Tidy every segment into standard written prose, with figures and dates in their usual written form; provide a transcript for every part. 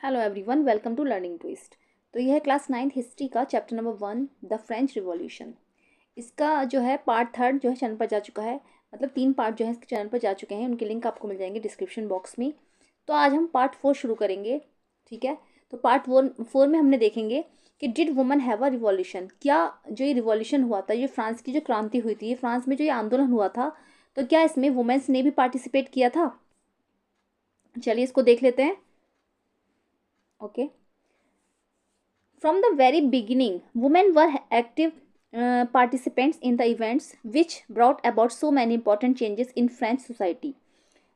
Hello everyone, welcome to learning twist. तो यह है क्लास 9th हिस्ट्री का chapter number 1, the French revolution. इसका जो है पार्ट थर्ड जो है चैनल पर जा चुका है। मतलब 3 पार्ट जो है इसके चैनल पर जा चुके हैं, उनके लिंक आपको मिल जाएंगे डिस्क्रिप्शन बॉक्स में। तो आज हम पार्ट 4 शुरू करेंगे। ठीक है, तो पार्ट 4 में हमने देखेंगे कि did woman have a revolution. क्या जो ये रिवॉल्यूशन हुआ था, ये फ्रांस की जो क्रांति हुई थी, ये फ्रांस में जो ये आंदोलन हुआ था, तो क्या इसमें वुमेन्स ने भी पार्टिसिपेट किया था? चलिए इसको देख लेते हैं। Okay, from the very beginning, women were active participants in the events which brought about so many important changes in French society.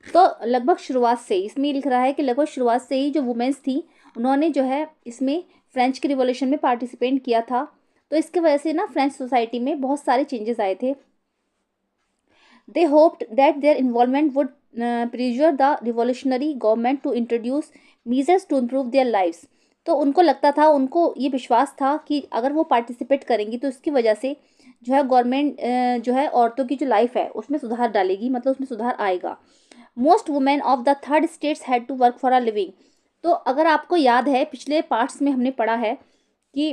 तो लगभग शुरुआत से ही इसमें लिख रहा है कि लगभग शुरुआत से ही जो वुमेन्स थी, उन्होंने जो है इसमें फ्रेंच के रिवॉल्यूशन में पार्टिसिपेट किया था। तो इसके वजह से ना फ्रेंच सोसाइटी में बहुत सारे चेंजेस आए थे। They hoped that their involvement would pressure the revolutionary government to introduce measures to improve their lives. तो उनको लगता था, उनको ये विश्वास था कि अगर वो पार्टिसिपेट करेंगी तो इसकी वजह से जो है गवर्नमेंट जो है औरतों की जो लाइफ है उसमें सुधार डालेगी, मतलब उसमें सुधार आएगा। Most women of the third estates had to work for a living. तो अगर आपको याद है, पिछले पार्ट्स में हमने पढ़ा है कि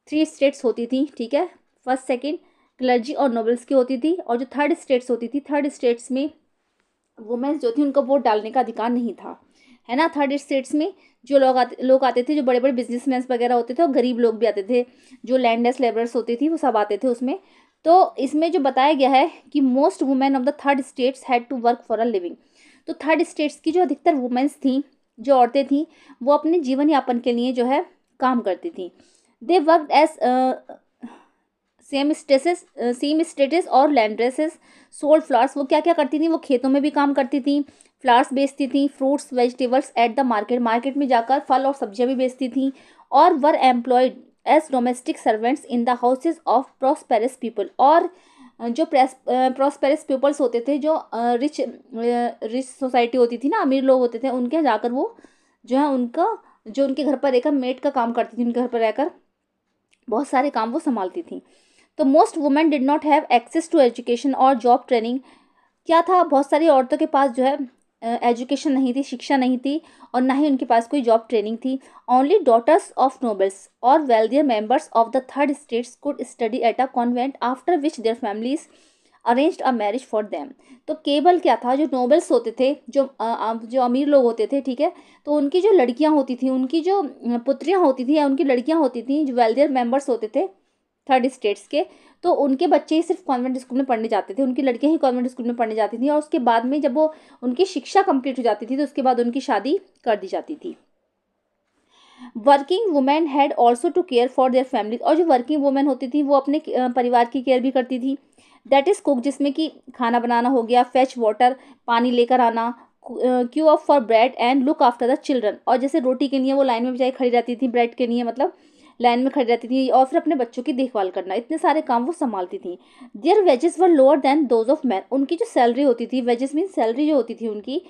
3 स्टेट्स होती थी। ठीक है, फर्स्ट सेकेंड क्लर्जी और नोबल्स की होती थी, और जो थर्ड स्टेट्स होती थी, थर्ड स्टेट्स में वुमेन्स जो थी उनको वोट डालने का अधिकार नहीं था, है ना। थर्ड स्टेट्स में जो लोग आते थे, जो बड़े बड़े बिजनेसमैन वगैरह होते थे, और गरीब लोग भी आते थे, जो लैंडलेस लेबरर्स होती थी, वो सब आते थे उसमें। तो इसमें जो बताया गया है कि most women of the third estates had to work for a living. तो थर्ड स्टेट्स की जो अधिकतर वुमेन्स थी, जो औरतें थी, वो अपने जीवन यापन के लिए जो है काम करती थी। They work as seamstresses और लैंड्रेसेस सोल्ड फ्लावर्स। वो क्या क्या करती थी, वो खेतों में भी काम करती थी, फ्लावर्स बेचती थी, fruits vegetables at the market, market में जाकर फल और सब्जियां भी बेचती थी, और were employed as domestic servants in the houses of prosperous people. और जो प्रॉस्पेरस पीपल्स होते थे, जो रिच सोसाइटी होती थी ना, अमीर लोग होते थे, उनके यहाँ जाकर वो जो है उनका जो उनके घर पर रहकर मेड का काम करती थी, उनके घर पर रहकर बहुत सारे काम वो संभालती थी। तो most women did not have access to education और जॉब ट्रेनिंग। क्या था, बहुत सारी औरतों के पास जो है एजुकेशन नहीं थी, शिक्षा नहीं थी, और ना ही उनके पास कोई जॉब ट्रेनिंग थी। ओनली डॉटर्स ऑफ नोबल्स और wealthier members of the third states could study at a convent after which their families arranged a marriage for them. तो केवल क्या था, जो नोबल्स होते थे, जो अमीर लोग होते थे, ठीक है, तो उनकी जो लड़कियां होती थी, उनकी जो पुत्रियां होती थी या उनकी लड़कियां होती थी, जो वेल्दियर मेंबर्स होते थे थर्ड स्टेट्स के, तो उनके बच्चे ही सिर्फ कॉन्वेंट स्कूल में पढ़ने जाते थे, उनकी लड़कियां ही कॉन्वेंट स्कूल में पढ़ने जाती थी, और उसके बाद में जब वो उनकी शिक्षा कंप्लीट हो जाती थी तो उसके बाद उनकी शादी कर दी जाती थी। Working women had also to care for their families. और जो वर्किंग वुमेन होती थी वो अपने परिवार की केयर भी करती थी। दैट इज कुक, जिसमें कि खाना बनाना हो गया, फेच वाटर, पानी लेकर आना, Q up for bread and look after the children. और जैसे रोटी के लिए वो लाइन में बेचारी खड़ी रहती थी, ब्रेड के लिए मतलब लाइन में खड़ी रहती थी, और फिर अपने बच्चों की देखभाल करना, इतने सारे काम वो संभालती थी। Their wages were lower than those of men. उनकी जो सैलरी होती थी, वेजेस मीन सैलरी जो होती थी उनकी,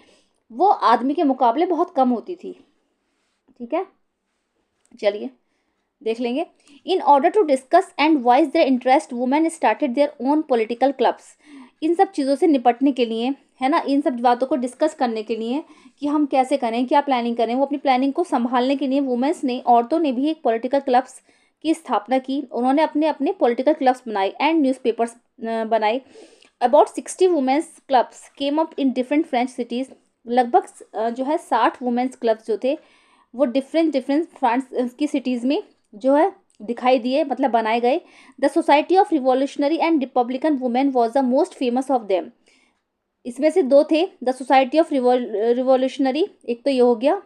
वो आदमी के मुकाबले बहुत कम होती थी। ठीक है, चलिए देख लेंगे। In order to discuss and voice their interest, women started their own political clubs. इन सब चीज़ों से निपटने के लिए, है ना, इन सब बातों को डिस्कस करने के लिए कि हम कैसे करें, क्या प्लानिंग करें, वो अपनी प्लानिंग को संभालने के लिए वुमेन्स ने, औरतों ने भी एक पॉलिटिकल क्लब्स की स्थापना की। उन्होंने अपने अपने पॉलिटिकल क्लब्स बनाए एंड न्यूज़पेपर्स बनाए। About 60 women's clubs came up in different French cities. लगभग जो है 60 वुमेन्स क्लब्स जो थे वो डिफरेंट डिफरेंट फ्रांस की सिटीज़ में जो है दिखाई दिए, मतलब बनाए गए। The Society of Revolutionary and Republican Women was the most famous of them. इसमें से 2 थे, द सोसाइटी ऑफ रिवॉल्यूशनरी, एक तो ये हो गया,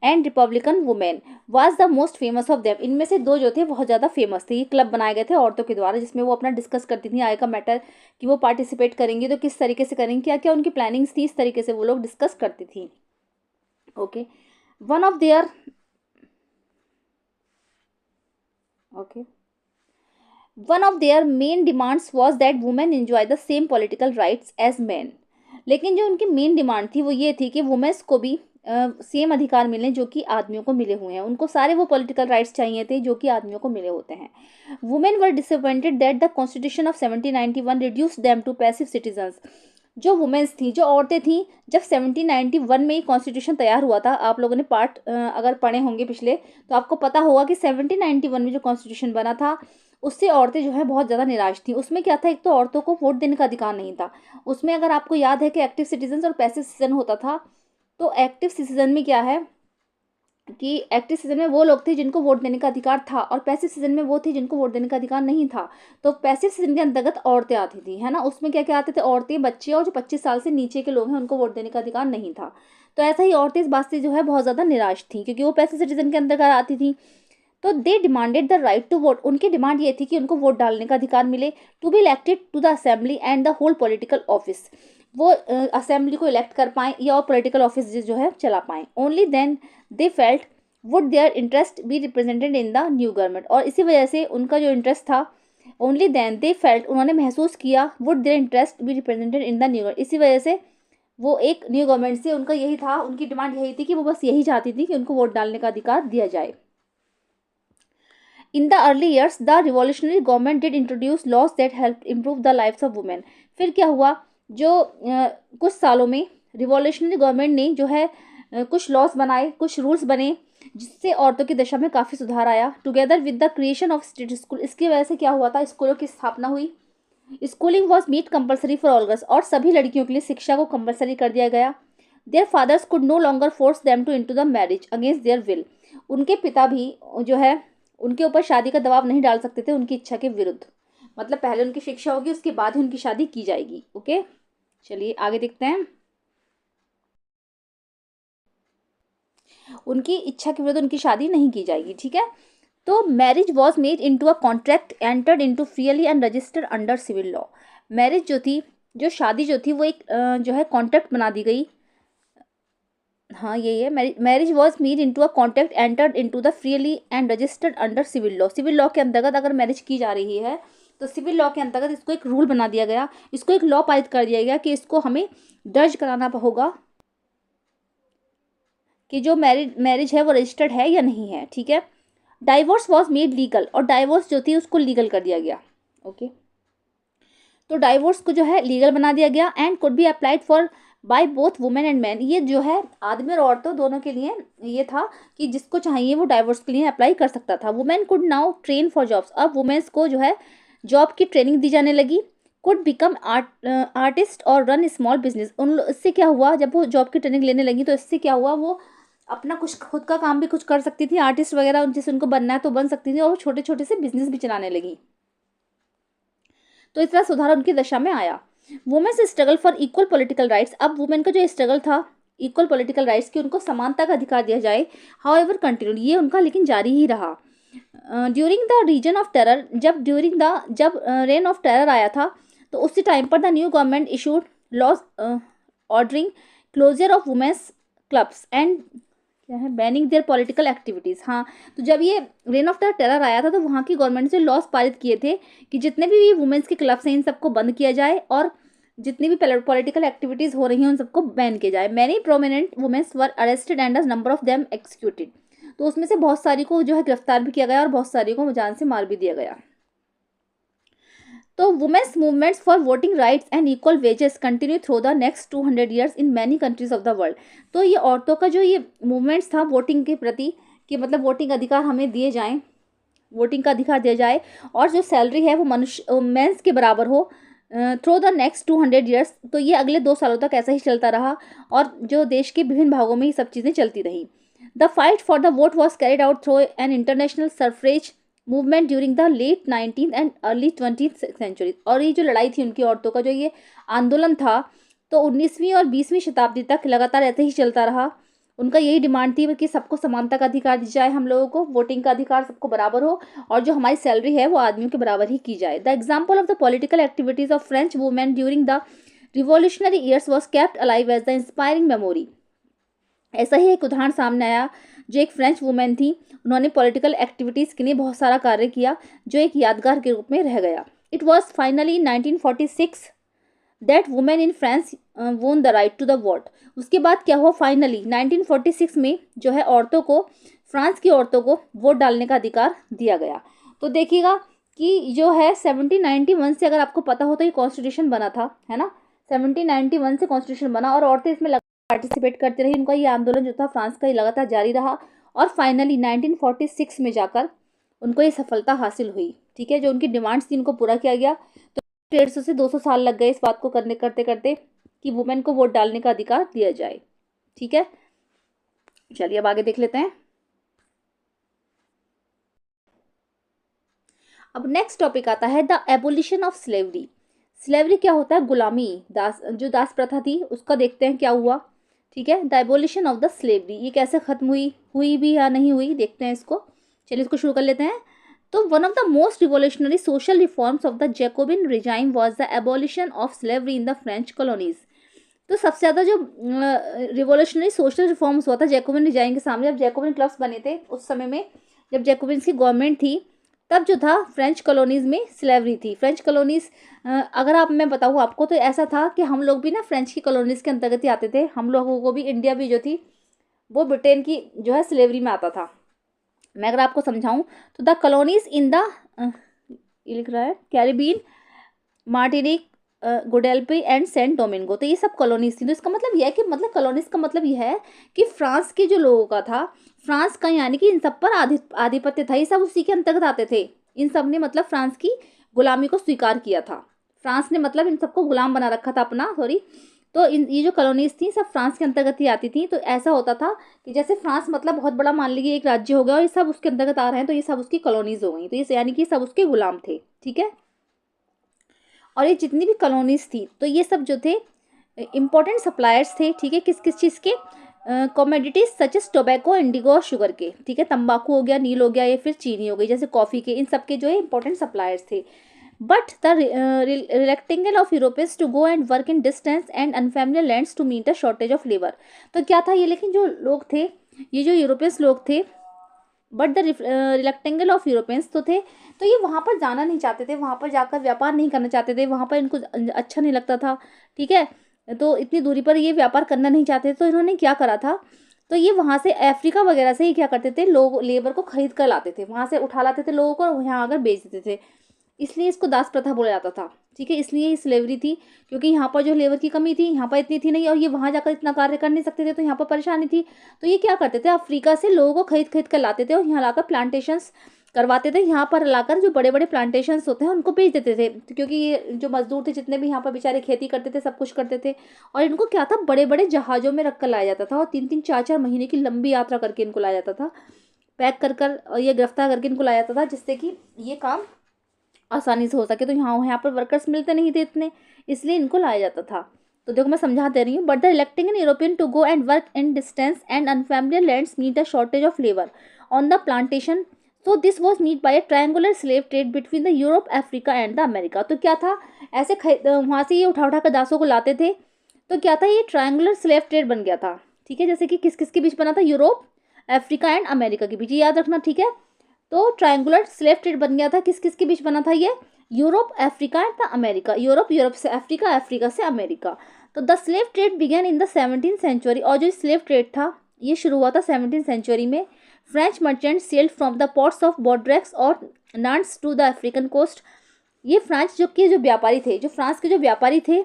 and Republican women was the most famous of them. इनमें से 2 जो थे बहुत ज़्यादा फेमस थे। ये क्लब बनाए गए थे औरतों के द्वारा, जिसमें वो अपना डिस्कस करती थी आय का मैटर, कि वो पार्टिसिपेट करेंगी तो किस तरीके से करेंगी, क्या क्या उनकी प्लानिंग्स थी, इस तरीके से वो लोग डिस्कस करती थी। Okay, one of their okay one of their main demands was that women enjoy the same political rights as man. लेकिन जो उनकी मेन डिमांड थी वो ये थी कि वुमेन्स को भी सेम अधिकार मिले जो कि आदमियों को मिले हुए हैं। उनको सारे वो पॉलिटिकल राइट्स चाहिए थे जो कि आदमियों को मिले होते हैं। Women were disappointed that the constitution of 1791 reduce them to passive citizens. जो वुमेन्स थी, जो औरतें थीं, जब 1791 में ये कॉन्स्टिट्यूशन तैयार हुआ था, आप लोगों ने पार्ट अगर पढ़े होंगे पिछले, तो आपको पता होगा कि 1791 में जो कॉन्स्टिट्यूशन बना था, उससे औरतें जो है बहुत ज़्यादा निराश थीं। उसमें क्या था, एक तो औरतों को वोट देने का अधिकार नहीं था। उसमें अगर आपको याद है कि एक्टिव सिटीजन और पैसिव सिटीजन होता था, तो एक्टिव सिटीजन में क्या है कि एक्टिव सीजन में वो लोग थे जिनको वोट देने का अधिकार था, और पैसिव सीजन में वो थे जिनको वोट देने का अधिकार नहीं था। तो पैसिव सीजन के अंतर्गत औरतें आती थी, है ना। उसमें क्या क्या आते थे, औरतें, बच्चे और जो 25 साल से नीचे के लोग हैं उनको वोट देने का अधिकार नहीं था। तो ऐसा ही औरतें इस बात से जो है बहुत ज़्यादा निराश थी, क्योंकि वो पैसिव सिटीजन के अंतर्गत आती थी। तो they demanded the right to vote, उनकी डिमांड ये थी कि उनको वोट डालने का अधिकार मिले, to be elected to the assembly and the whole political office, वो असेंबली को इलेक्ट कर पाएँ या और पॉलिटिकल ऑफिस जो है चला पाएँ। Only then they felt would their interest be represented in the new government, और इसी वजह से उनका जो इंटरेस्ट था, ओनली देन दे फेल्ट, उन्होंने महसूस किया, would their interest be represented in the new government, इसी वजह से वो एक न्यू गवर्नमेंट से उनका यही था, उनकी डिमांड यही थी कि वो बस यही चाहती थी कि उनको वोट डालने का अधिकार दिया जाए। In the early years, the revolutionary government did introduce laws that helped improve the lives of women. फिर क्या हुआ, जो कुछ सालों में रिवॉल्यूशनरी गवर्नमेंट ने जो है कुछ लॉस बनाए, कुछ रूल्स बने, जिससे औरतों की दशा में काफ़ी सुधार आया। Together with the creation of state school, इसकी वजह से क्या हुआ था, स्कूलों की स्थापना हुई। Schooling was made compulsory for all girls, और सभी लड़कियों के लिए शिक्षा को कंपलसरी कर दिया गया। Their fathers could no longer force them to into the marriage against their will, उनके पिता भी जो है उनके ऊपर शादी का दबाव नहीं डाल सकते थे उनकी इच्छा के विरुद्ध। मतलब पहले उनकी शिक्षा होगी, उसके बाद ही उनकी शादी की जाएगी। ओके, चलिए आगे देखते हैं। उनकी इच्छा के विरुद्ध उनकी शादी नहीं की जाएगी, ठीक है। तो marriage was made into a contract entered into freely and registered under civil law. Marriage जो थी, जो शादी जो थी, वो एक जो है कॉन्ट्रैक्ट बना दी गई। हाँ यही है, marriage was made into a contract entered into the freely and registered under civil law. Civil law के अंतर्गत अगर मैरिज की जा रही है, तो सिविल लॉ के अंतर्गत इसको एक रूल बना दिया गया, इसको एक लॉ पारित कर दिया गया कि इसको हमें दर्ज कराना होगा कि जो मैरिज है वो रजिस्टर्ड है या नहीं है, ठीक है। डाइवोर्स वॉज मेड लीगल, और डाइवोर्स जो थी उसको लीगल कर दिया गया। ओके, तो डाइवोर्स को जो है लीगल बना दिया गया, and could be applied for by both women and man. ये जो है आदमी और औरतों दोनों के लिए ये था कि जिसको चाहिए वो डाइवोर्स के लिए अप्लाई कर सकता था। Women could now train for jobs, अब वुमेन्स को जो है जॉब की ट्रेनिंग दी जाने लगी। कुड बिकम आर्टिस्ट और रन स्मॉल बिजनेस, इससे क्या हुआ, जब वो जॉब की ट्रेनिंग लेने लगी तो इससे क्या हुआ, वो अपना कुछ खुद का काम भी कुछ कर सकती थी, आर्टिस्ट वगैरह जैसे उनको बनना है तो बन सकती थी, और छोटे छोटे से बिजनेस भी चलाने लगी। तो इस तरह सुधार उनकी दशा में आया। Women's struggle for equal political rights, अब वुमेन का जो स्ट्रगल था इक्वल पॉलिटिकल राइट्स की, उनको समानता का अधिकार दिया जाए, हाउएवर कंटिन्यूड, ये उनका लेकिन जारी ही रहा। During the region of terror, जब रेन ऑफ टेरर आया था, तो उसी टाइम पर the new government issued laws ordering closure of women's clubs and क्या है, बैनिंग देयर पॉलिटिकल एक्टिविटीज़। हाँ, तो जब ये रेन ऑफ द टेरर आया था, तो वहाँ की गवर्नमेंट से लॉस पारित किए थे कि जितने भी वुमेन्स के क्लब्स हैं इन सबको बंद किया जाए, और जितनी भी पॉलिटिकल एक्टिविटीज़ हो रही हैं उन सबको बैन किया जाए। Many prominent womens were arrested and a number of them executed, तो उसमें से बहुत सारी को जो है गिरफ्तार भी किया गया और बहुत सारी को जान से मार भी दिया गया। तो women's movements for voting rights and equal wages continue through the next 200 years in many countries of the world. तो ये औरतों का जो ये मूवमेंट्स था वोटिंग के प्रति, कि मतलब वोटिंग अधिकार हमें दिए जाएं, वोटिंग का अधिकार दिया जाए, और जो सैलरी है वो मनुष्य मेंस के बराबर हो, थ्रू द नेक्स्ट 200 ईयर्स। तो ये अगले 2 सालों तक ऐसा ही चलता रहा, और जो देश के विभिन्न भागों में ये सब चीज़ें चलती रही। The fight for the vote was carried out through an international suffrage movement during the late 19th and early 20th century. और ये जो लड़ाई थी उनकी औरतों का जो ये आंदोलन था, तो 19वीं और 20वीं शताब्दी तक लगातार ऐसे ही चलता रहा। उनका यही डिमांड थी कि सबको समानता का अधिकार दी जाए, हम लोगों को वोटिंग का अधिकार सबको बराबर हो, और जो हमारी सैलरी है वो आदमियों के बराबर ही की जाए। The example of the political activities of French women during the revolutionary years was kept alive as the inspiring memory. ऐसा ही एक उदाहरण सामने आया, जो एक फ्रेंच वुमेन थी, उन्होंने पॉलिटिकल एक्टिविटीज़ के लिए बहुत सारा कार्य किया, जो एक यादगार के रूप में रह गया। It was finally 1946 that women in France won the right to the vote. उसके बाद क्या हुआ, फाइनली 1946 में जो है औरतों को, फ्रांस की औरतों को वोट डालने का अधिकार दिया गया। तो देखिएगा कि जो है 1791 से, अगर आपको पता हो तो ये कॉन्स्टिट्यूशन बना था, है ना। 1791 से कॉन्स्टिट्यूशन बना और औरतें इसमें पार्टिसिपेट करती रही। उनका ये आंदोलन जो था फ्रांस का, ये लगातार जारी रहा और फाइनली 1946 में जाकर उनको ये सफलता हासिल हुई। ठीक है, जो उनकी डिमांड्स थी उनको पूरा किया गया। तो 150 से 200 साल लग गए इस बात को करते करते कि वुमेन को वोट डालने का अधिकार दिया जाए। ठीक है, चलिए अब आगे देख लेते हैं। अब नेक्स्ट टॉपिक आता है the abolition of slavery. Slavery क्या होता है? गुलामी, जो दास प्रथा थी उसका देखते हैं क्या हुआ। ठीक है, the abolition of the slavery, ये कैसे खत्म हुई भी या नहीं हुई, देखते हैं इसको। चलिए इसको शुरू कर लेते हैं। तो one of the most revolutionary social reforms of the Jacobian regime was the abolition of slavery in the French colonies. तो सबसे ज़्यादा जो रिवोल्यूशनरी सोशल रिफॉर्म्स हुआ था जैकोबिन रिजाइम के सामने, जब जैकोबिन क्लब्स बने थे उस समय में, जब जैकोबिन्स की गवर्नमेंट थी, तब जो था फ्रेंच कॉलोनीज़ में स्लेवरी थी। फ्रेंच कॉलोनीज़, अगर मैं बताऊँ आपको तो ऐसा था कि हम लोग भी ना फ्रेंच की कॉलोनीज़ के अंतर्गत ही आते थे। हम लोगों को भी इंडिया भी जो थी वो ब्रिटेन की जो है स्लेवरी में आता था। मैं अगर आपको समझाऊं तो द कॉलोनीज इन द ये लिख रहा है Caribbean, Martinique, Guadeloupe and Saint Domingo, तो ये सब कॉलोनीज थी। तो इसका मतलब यह है कि मतलब कॉलोनीज का मतलब यह है कि फ्रांस के जो लोगों का था, फ्रांस का, यानी कि इन सब पर आधिपत्य था, ये सब उसी के अंतर्गत आते थे। इन सब ने मतलब फ्रांस की गुलामी को स्वीकार किया था। फ्रांस ने मतलब इन सबको गुलाम बना रखा था अपना, सॉरी। तो ये जो कॉलोनीज थी सब फ्रांस के अंतर्गत ही आती थी। तो ऐसा होता था कि जैसे फ्रांस मतलब बहुत बड़ा, मान लीजिए एक राज्य हो गया और ये सब उसके अंतर्गत आ रहे हैं, तो ये सब उसकी कॉलोनीज हो गई। तो ये यानी कि सब उसके गुलाम थे। ठीक है, और ये जितनी भी कॉलोनीज थी तो ये सब जो थे इम्पोर्टेंट सप्लायर्स थे। ठीक है, किस किस चीज़ के? Commodities such as tobacco, Indigo और शुगर के। ठीक है, तंबाकू हो गया, नील हो गया, या फिर चीनी हो गई, जैसे कॉफ़ी के, इन सब के जो है इंपॉर्टेंट सप्लायर्स थे। But the rectangle of Europeans to go and work in distance and unfamiliar lands to meet a shortage of labour. तो क्या था ये, लेकिन जो लोग थे, ये जो यूरोपियंस लोग थे, बट द रिलेक्टेंगल ऑफ यूरोपियंस तो थे, तो ये वहाँ पर जाना नहीं चाहते थे, वहाँ पर जाकर व्यापार नहीं करना चाहते थे, वहाँ पर इनको अच्छा नहीं लगता था। ठीक है, तो इतनी दूरी पर ये व्यापार करना नहीं चाहते, तो इन्होंने क्या करा था, तो ये वहाँ से अफ्रीका वगैरह से ही क्या करते थे, लोग लेबर को खरीद कर लाते थे, वहाँ से उठा लाते थे लोगों को और यहाँ आकर बेच देते थे। इसलिए इसको दास प्रथा बोला जाता था। ठीक है, इसलिए ये स्लेवरी थी, क्योंकि यहाँ पर जो लेबर की कमी थी, यहाँ पर इतनी थी नहीं, और ये वहाँ जाकर इतना कार्य कर नहीं सकते थे, तो यहाँ पर परेशानी थी। तो ये क्या करते थे, अफ्रीका से लोगों को खरीद खरीद कर लाते थे और यहाँ लाकर प्लांटेशंस करवाते थे। यहाँ पर लाकर जो बड़े बड़े प्लांटेशंस होते हैं उनको बेच देते थे, क्योंकि ये जो मजदूर थे जितने भी यहाँ पर बेचारे खेती करते थे, सब कुछ करते थे, और इनको क्या था, बड़े बड़े जहाज़ों में रख कर लाया जाता था और 3-3 4-4 महीने की लंबी यात्रा करके इनको लाया जाता था, पैक कर कर, और ये गिरफ्तार करके इनको लाया जाता था, जिससे कि ये काम आसानी से हो सके। तो यहाँ पर वर्कर्स मिलते नहीं थे इतने, इसलिए इनको लाया जाता था। तो देखो मैं समझा दे रही हूँ। But the electing in European to go and work in distance and unfamiliar lands meet a shortage of labour on the plantation, so this was meet by a triangular slave trade between the Europe, Africa and the America. तो क्या था, ऐसे वहाँ से ये उठा उठा कर दासों को लाते थे, तो क्या था, ये ट्रायंगुलर स्लेव ट्रेड बन गया था। ठीक है, जैसे कि किस किस के बीच बना था, यूरोप, अफ्रीका एंड अमेरिका के बीच, ये याद रखना। ठीक है, तो ट्रायंगुलर स्लेव ट्रेड बन गया था, किस किस के बीच बना था, ये Europe, Africa and the America, Europe से अफ्रीका, अफ्रीका से अमेरिका। तो the slave trade began in the 17th century, और जो स्लेव ट्रेड था ये शुरू हुआ था 17th सेंचुरी में। French merchant sailed from the ports of Bordeaux और Nantes to the African coast. ये फ्रांस जो व्यापारी थे, जो फ्रांस के जो व्यापारी थे,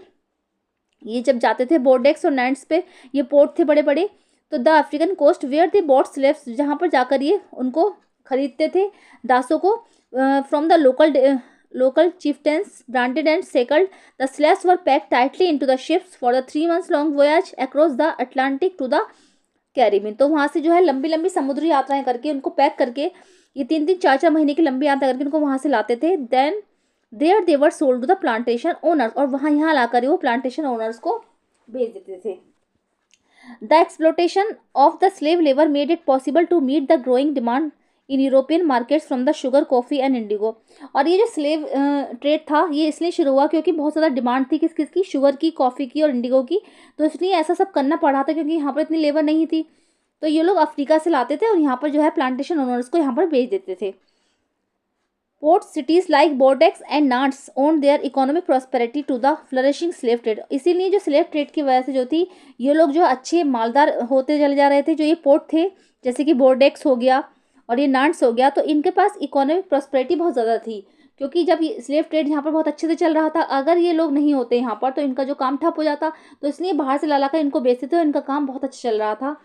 ये जब जाते थे बोर्डेक्स और नांट्स पे, ये पोर्ट थे बड़े बड़े, तो the African coast where they bought slaves, जहाँ पर जाकर ये उनको खरीदते थे दासों को, from the local chieftains branded and shackled. The slaves were packed tightly into the ships for the 3 months long voyage across the Atlantic to the Caribbean. तो वहाँ से जो है लंबी लंबी समुद्री यात्राएं करके उनको पैक करके, ये 3-3 4-4 महीने की लंबी यात्रा करके उनको वहाँ से लाते थे। Then there they were sold to the plantation owners, और वहाँ यहाँ लाकर वो प्लांटेशन ओनर्स को भेज देते थे। The exploitation of the slave labour made it possible to meet the growing demand in European markets from the sugar, coffee and indigo. और ये जो स्लेव ट्रेड था ये इसलिए शुरू हुआ क्योंकि बहुत ज़्यादा डिमांड थी किस किस की, शुगर की, कॉफ़ी की और इंडिगो की। तो इसलिए ऐसा सब करना पड़ा था क्योंकि यहाँ पर इतनी लेबर नहीं थी। तो ये लोग अफ्रीका से लाते थे और यहाँ पर जो है प्लांटेशन ओनर्स को यहाँ पर भेज देते थे। Port cities like Bordeaux and Nantes own their economic prosperity to the flourishing slave trade. इसीलिए जो स्लेव ट्रेड की वजह से जो थी, ये लोग जो अच्छे मालदार होते चले जा रहे थे। जो ये पोर्ट थे, जैसे कि बोर्डेक्स हो गया और ये नांट्स हो गया, तो इनके पास इकोनॉमिक प्रॉस्पेरिटी बहुत ज़्यादा थी, क्योंकि जब ये स्लेव ट्रेड यहाँ पर बहुत अच्छे से चल रहा था, अगर ये लोग नहीं होते यहाँ पर तो इनका जो काम ठप हो जाता, तो इसलिए बाहर से ला ला कर इनको बेचते थे और इनका काम बहुत अच्छा चल रहा था।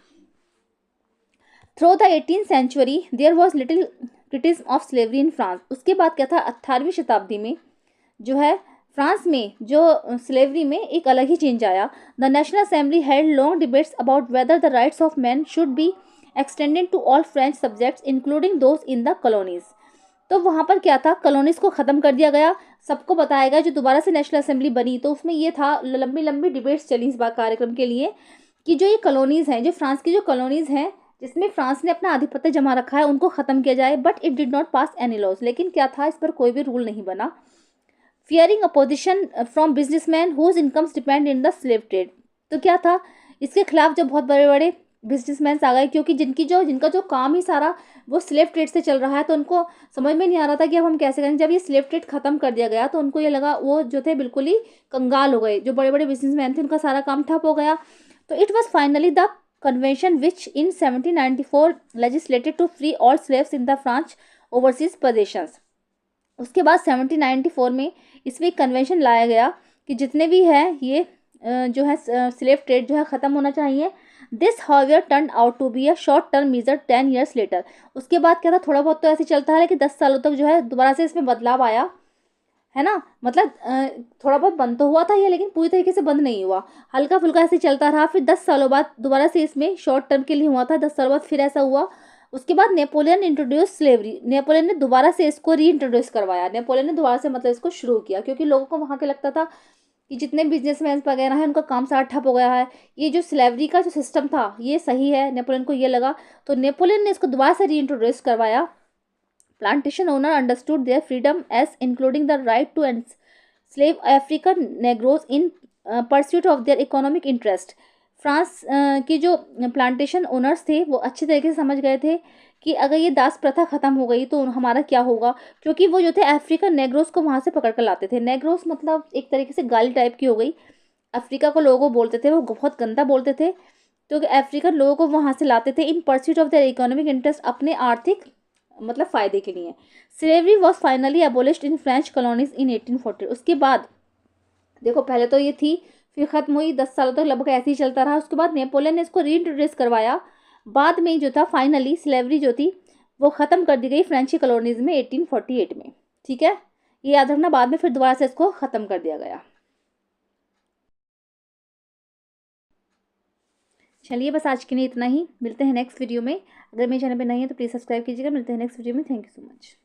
Through the 18th century there was little criticism of slavery in France. उसके बाद क्या था, 18वीं शताब्दी में जो है फ्रांस में जो स्लेवरी में एक अलग ही चेंज आया। The national assembly held long debates about whether the rights of man should be extended to all French subjects including those in the colonies. तो वहाँ पर क्या था, कॉलोनीज को ख़त्म कर दिया गया। सबको बताया गया, जो दोबारा से नेशनल असेंबली बनी तो उसमें ये था, लंबी लंबी डिबेट्स चली इस बार कार्यक्रम के लिए कि जो ये कॉलोनीज़ हैं, जो फ्रांस की जो कॉलोनीज़ हैं जिसमें फ्रांस ने अपना आधिपत्य जमा रखा है, उनको ख़त्म किया जाए। But it did not pass any laws. लेकिन क्या था, इस पर कोई भी रूल नहीं बना। Fearing opposition from businessman whose incomes depend in the slave trade. तो क्या था, इसके खिलाफ जब बहुत बड़े बड़े बिजनेसमैन आ गए, क्योंकि जिनका जो काम ही सारा वो स्लेव ट्रेड से चल रहा है, तो उनको समझ में नहीं आ रहा था कि अब हम कैसे करें। जब ये स्लेव ट्रेड खत्म कर दिया गया तो उनको ये लगा, वो जो थे बिल्कुल ही कंगाल हो गए। जो बड़े बड़े बिजनेसमैन थे उनका सारा काम ठप हो गया। तो it was finally the convention which in 1794 legislated to free all slaves in the French overseas possessions. उसके बाद 1794 में इसमें एक कन्वेंशन लाया गया कि जितने भी हैं ये जो है स्लेव ट्रेड जो है ख़त्म होना चाहिए। This however turn out to be a short term measure 10 years later. उसके बाद क्या था, थोड़ा बहुत तो ऐसे चलता है, लेकिन 10 सालों तक जो है दोबारा से इसमें बदलाव आया, है ना। मतलब थोड़ा बहुत बंद तो हुआ था ये, लेकिन पूरी तरीके से बंद नहीं हुआ, हल्का फुल्का ऐसे चलता रहा। फिर 10 सालों बाद दोबारा से इसमें शॉर्ट टर्म के लिए हुआ था, 10 सालों बाद फिर ऐसा हुआ। उसके बाद नेपोलियन इंट्रोड्यूस स्लेवरी। नेपोलियन ने दोबारा से इसको री इंट्रोड्यूस करवाया। नेपोलियन ने दोबारा से मतलब इसको शुरू किया, क्योंकि लोगों को वहाँ के लगता था कि जितने बिजनेसमैन वगैरह हैं उनका काम सारा ठप हो गया है, ये जो स्लेवरी का जो सिस्टम था ये सही है। नेपोलियन को ये लगा, तो नेपोलियन ने इसको दोबारा से री इंट्रोड्यूस करवाया। Plantation owner understood their freedom as including the right to enslave African Negroes in pursuit of their economic interest. France की जो प्लांटेशन ओनर्स थे वो अच्छे तरीके से समझ गए थे कि अगर ये दास प्रथा ख़त्म हो गई तो हमारा क्या होगा, क्योंकि वो जो थे अफ्रीकन नेग्रोस को वहाँ से पकड़ कर लाते थे। नेग्रोस मतलब एक तरीके से गाली टाइप की हो गई, अफ्रीका को लोगों को बोलते थे, वो बहुत गंदा बोलते थे। तो अफ्रीकन लोगों को वहाँ से लाते थे in pursuit of their economic interest, अपने आर्थिक मतलब फ़ायदे के लिए। Slavery was finally abolished in French colonies in 1840। उसके बाद देखो, पहले तो ये थी, फिर ख़त्म हुई, 10 सालों तक लगभग ऐसे ही चलता रहा। उसके बाद नेपोलियन ने इसको रीइंट्रोड्यूस करवाया। बाद में जो था फाइनली स्लेवरी जो थी वो ख़त्म कर दी गई फ्रेंची कॉलोनीज में 1848 में। ठीक है, ये याद रखना, बाद में फिर दोबारा से इसको ख़त्म कर दिया गया। चलिए, बस आज के लिए इतना ही। मिलते हैं नेक्स्ट वीडियो में। अगर मेरे चैनल पे नहीं है तो प्लीज़ सब्सक्राइब कीजिएगा। मिलते हैं नेक्स्ट वीडियो में। Thank you so much.